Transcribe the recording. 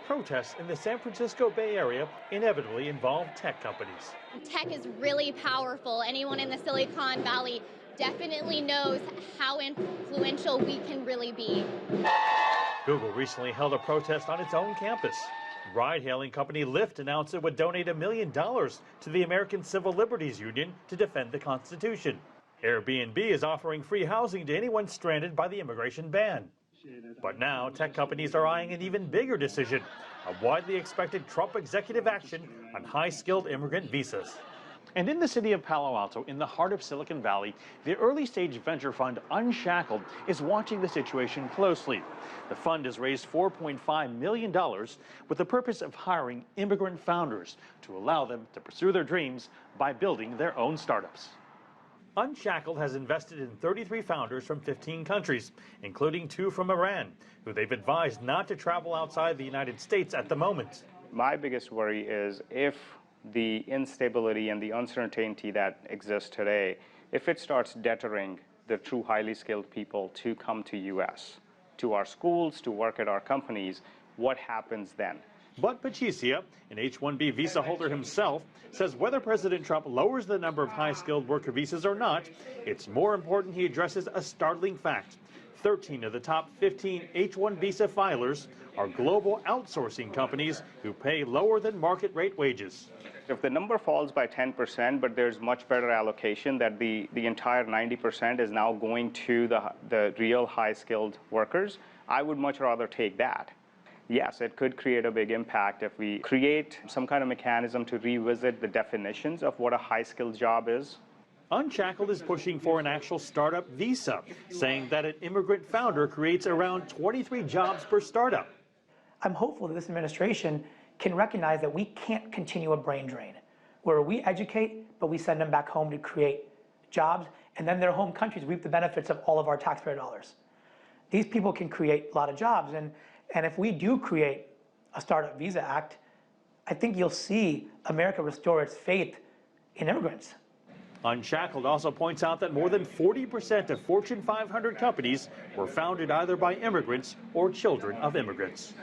Protests in the San Francisco Bay Area inevitably involve tech companies. Tech is really powerful. Anyone in the Silicon Valley definitely knows how influential we can really be. Google recently held a protest on its own campus. Ride-hailing company Lyft announced it would donate $1 million to the American Civil Liberties Union to defend the Constitution. Airbnb is offering free housing to anyone stranded by the immigration ban. But now, tech companies are eyeing an even bigger decision, a widely expected Trump executive action on high-skilled immigrant visas. And in the city of Palo Alto, in the heart of Silicon Valley, the early-stage venture fund Unshackled is watching the situation closely. The fund has raised $4.5 million with the purpose of hiring immigrant founders to allow them to pursue their dreams by building their own startups. Unshackled has invested in 33 founders from 15 countries, including 2 from Iran, who they've advised not to travel outside the United States at the moment. My biggest worry is if the instability and the uncertainty that exists today, if it starts deterring the true highly skilled people to come to U.S., to our schools, to work at our companies, what happens then? But Patricia, an H-1B visa holder himself, says whether President Trump lowers the number of high-skilled worker visas or not, it's more important he addresses a startling fact. 13 of the top 15 H-1 visa filers are global outsourcing companies who pay lower than market rate wages. If the number falls by 10%, but there's much better allocation that the entire 90% is now going to the real high-skilled workers, I would much rather take that. Yes, it could create a big impact if we create some kind of mechanism to revisit the definitions of what a high-skilled job is. Unshackled is pushing for an actual startup visa, saying that an immigrant founder creates around 23 jobs per startup. I'm hopeful that this administration can recognize that we can't continue a brain drain, where we educate, but we send them back home to create jobs, and then their home countries reap the benefits of all of our taxpayer dollars. These people can create a lot of jobs, and if we do create a Startup Visa Act, I think you'll see America restore its faith in immigrants. Unshackled also points out that more than 40% of Fortune 500 companies were founded either by immigrants or children of immigrants.